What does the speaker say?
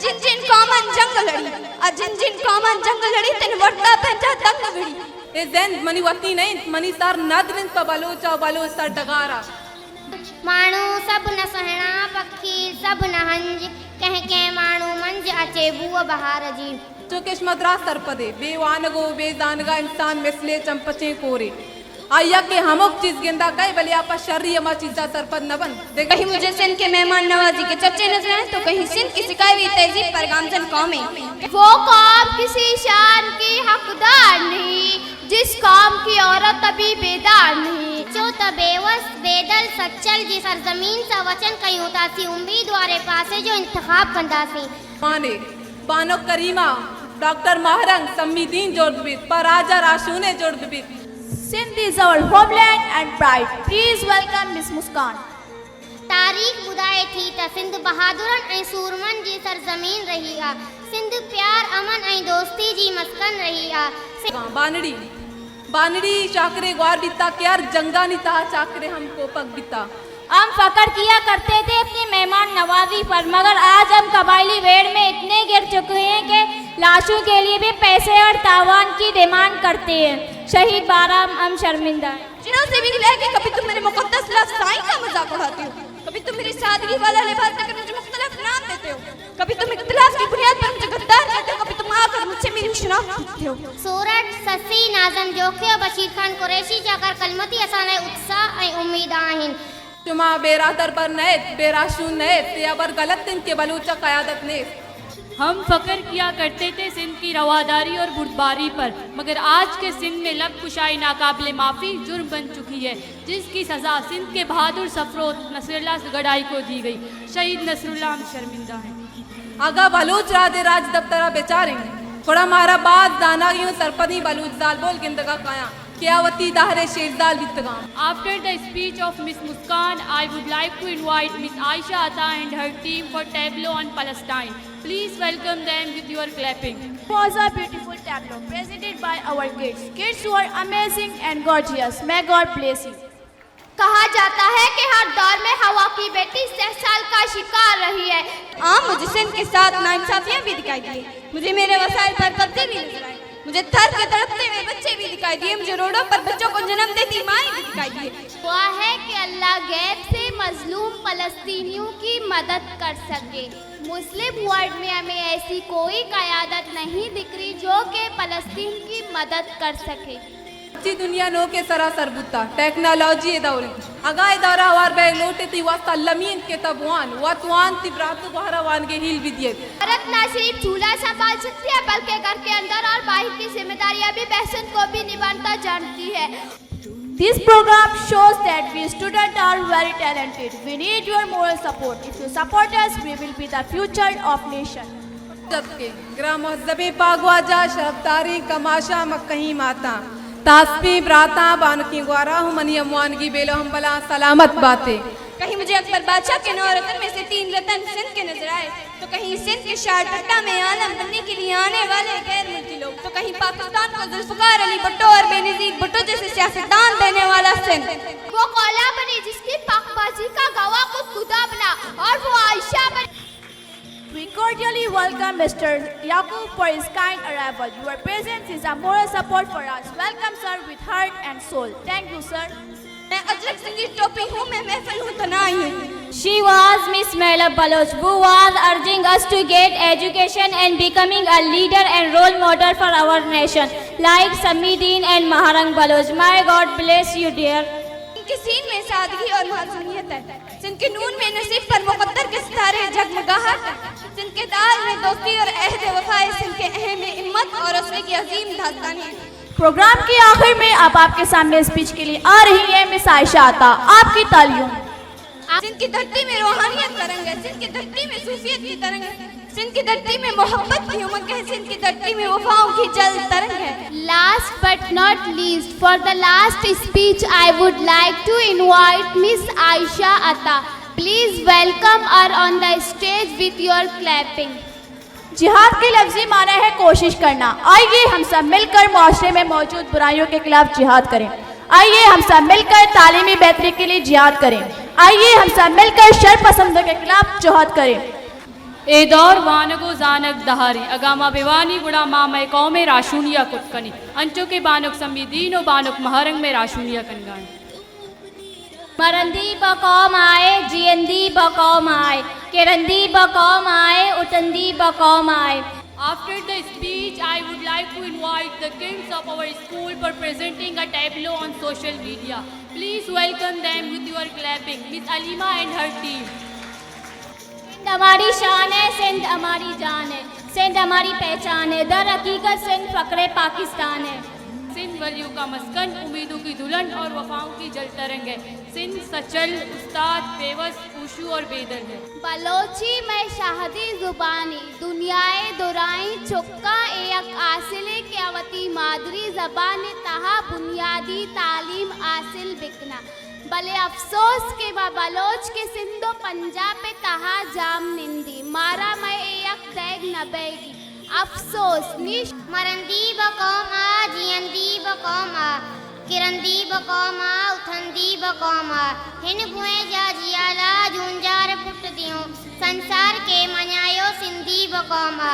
जिन जिन common जंग लड़ी जिन जिन common जंग लड़ी तिन वरता पंजा दंग विड़ी ए जैन मनी वती नहीं मनी सार नदरिन पर बलोचा बलो सर डगारा माण्हू सब न सहणा पखी सब न हंज कह के माण्हू मंज अचे बूअ बहार जी जो किस्मतरा सरपदे बेवानगो बेजानगा इंसान मिसले चंपचे कोरे आया के हमक चीज गेंदा कई बले आपा शर्री अमा चीजा सरपद न बन कहीं मुझे सिंध के मेहमान नवाजी के चर्चे नजर आए तो कहीं सिंध की सिकाई हुई तहजीब पर गामजन कौमें वो कौम किसी शान की हकदार नहीं जिस कौम की औरत अभी बेदार नहीं जो तबेवस बेदल सच्चल जी सरजमीन सा वचन कयूं तासी उम्मीदवारे पासे जो इंतखाब कंदासी माने बानो करीमा डॉक्टर महरंग सम्मीदीन जोड़बित पराजा राशूने जोड़बित Sindh is our homeland and pride. Please welcome Miss Muskan. तारीख बुधाए थी त सिंध बहादुरन ऐं सूरमन जी सरजमीन रही आ सिंध प्यार अमन ऐं दोस्ती जी मस्कन रही आ बानड़ी बानड़ी चाकरे ग्वार बिता क्यार जंगा नी ता चाकरे हमको पग बिता हम फकर किया करते थे अपनी मेहमान नवाजी पर मगर आज हम कबायली वेड़ में इतने गिर चुके हैं कि लाशों के लिए भी पैसे और तावान की डिमांड करते हैं शहीद बाराम हम शर्मिंदा जिनों से भी गिला कि कभी तुम मेरे मुकद्दस लफ्ज़ साईं का मजाक उड़ाते हो कभी तुम मेरी सादगी वाला लिबास देकर मुझे मुख्तलिफ नाम देते हो कभी तुम इख्तिलाफ की बुनियाद पर मुझे गद्दार कहते हो कभी तुम आकर मुझसे मेरी शनाख्त पूछते हो सूरत ससी नाज़म जोखे और बशीर खान कुरैशी जाकर कलमती असाने उत्साह ऐं उम्मीद आहिनि तुमा बेरादर पर नैत बेराशून नैत या बर गलत दिन के बलूचा कयादत ने हम फकर किया करते थे सिंध की रवादारी और बुर्दबारी पर मगर आज के सिंध में लब कुशाई नाकाबिले माफ़ी जुर्म बन चुकी है जिसकी सज़ा सिंध के बहादुर सफरोत नसरुल्लाह गडाई को दी गई शहीद नसरुल्लाह हम शर्मिंदा हैं आगा बलूच राधे राज दफ्तरा बेचारे थोड़ा मारा बाद दाना यूं सरपदी बलूच दाल बोल गिंदगा काया क्यावती दाहरे शेरदाल बितगाम After the speech of Miss Muskan, I would like to invite Miss Aisha Atta and her team for tableau on Palestine. Please welcome them with your clapping. It was a beautiful tableau presented by our kids. Kids were amazing and gorgeous. May God bless you. कहा जाता है कि हर दौर में हवा की बेटी सहसाल का शिकार रही है मुझे सिंध के साथ नाइंसाफियां भी दिखाई दी मुझे मेरे वसाइल पर कब्जे भी नजर आए मुझे थर के तड़पते हुए बच्चे भी दिखाई दिए मुझे रोडों पर बच्चों को जन्म देती माएं भी दिखाई दी दुआ है कि अल्लाह गैब से मजलूम फलस्तीनियों की मदद कर सके मुस्लिम वर्ल्ड में हमें ऐसी कोई क़यादत नहीं दिख रही जो कि फलस्तीन की मदद कर सके दुनिया नो के सरासर बुता टेक्नोलॉजी दौरी अगाए दौरा वार बे लोटे ती वास्ता लमीन के तबवान वातवान ती ब्रातु बहरवान के हिल विदियत औरत ना सिर्फ चूल्हा संभाल सकती है बल्कि घर के अंदर और बाहर की जिम्मेदारियां भी बहसन को भी निभाना जानती है This program shows that we students are very talented. We need your moral support. If you support us, we will be the future of nation. जबकि ग्राम जबे पागवाजा शब्दारी कमाशा मकही माता तास्पी ब्राता बानकी ग्वारा मनी अमवानगी बेलो हम बला सलामत बातें कहीं मुझे अकबर बादशाह के 9 रतन में से 3 रतन सिंध के नजर आए तो कहीं सिंध के शारटट्टा में आलम बनने के लिए आने वाले गैर मुल्की लोग तो कहीं पाकिस्तान को जुल्फकार अली भुट्टो और बेनजीर भुट्टो जैसे सियासतदान देने वाला सिंध वो कौला बनी जिसकी पाकबाजी का गवाह खुद खुदा बना और वो आयशा बनी We cordially welcome Mr. Yaqub for his kind arrival. Your presence is a moral support for us. Welcome, sir, with heart and soul. Thank you, sir. मैं अजरक सिंह की टोपी हूँ मैं महफिल हूँ तनाई हूँ She was Miss Melab Baloch, who was urging us to get education and becoming a leader and role model for our nation, like Samideen and Maharang Baloch. My God bless you, dear. इनके scene में सादगी और मासूमियत है सिंध के नून में नसीब पर मुकद्दर के सितारे जगमगाहट सिंध के दाल में दोस्ती और अहद वफाए सिंध के अहम में हिम्मत और उसमें की अजीम दास्तानी है प्रोग्राम के आखिर में अब आपके सामने स्पीच के लिए आ रही है मिस आयशा अता आपकी तालियों सिंध की धरती में रूहानियत का रंग है सिंध की धरती में सूफियत की तरंग है सिंध की धरती में मोहब्बत की उमंग है सिंध की धरती में वफाओं की जल तरंग है Last but not least, for the last speech, I would like to invite Miss Aisha Atta. Please welcome her on the stage with your clapping. जिहाद के लफ्जी माना है कोशिश करना आइए हम सब मिलकर मुआशरे में मौजूद बुराइयों के खिलाफ जिहाद करें आइए हम सब मिलकर तालीमी बेहतरी के लिए जिहाद करें आइए हम सब मिलकर शर पसंद के खिलाफ जिहाद करें ए दौर वानगो जानक दहारी अगामा बेवानी बुढ़ा माँ मैं कौमे राशूनिया कुटकनी अंचो के बानुक संबिदीनो बानुक महरंग में राशूनिया कनगान मरंदी बकौम आए जियंदी बकौम आए किरंदी बकौम आए उतंदी बकौम आए। After the speech, I would like to invite the kids of our school for presenting a tableau on social media. Please welcome them with your clapping. Miss Alima and her team. Sindh हमारी शान है, सिंध हमारी जान है, सिंध हमारी पहचान है, दर हकीकत सिंध फकरे पाकिस्तान है। सिंध वलियों का मस्कन, उम्मीदों की दुल्हन और वफाओं की जल तरंग है। सिंध सचल, उस्ताद, बेवस, ऊशू और बेदल है। बलोची में शाहदी जुबानी दुनियाए दुराई चुक्का एक आसिले के अवती मादरी जबान तहा बुनियादी तालीम आसिल बिकना भले अफसोस के बलोच के सिंधो पंजाब पे तहा जाम निंदी मारा मैं एक दैग नबेगी अफसोस निश मरंदी बकौमा जियंदी बकौमा किरंदी बकौमा उथंदी बकौमा हिन भुए जा जियाला झुंझार पुट दियो संसार के मनायो सिंधी बकौमा।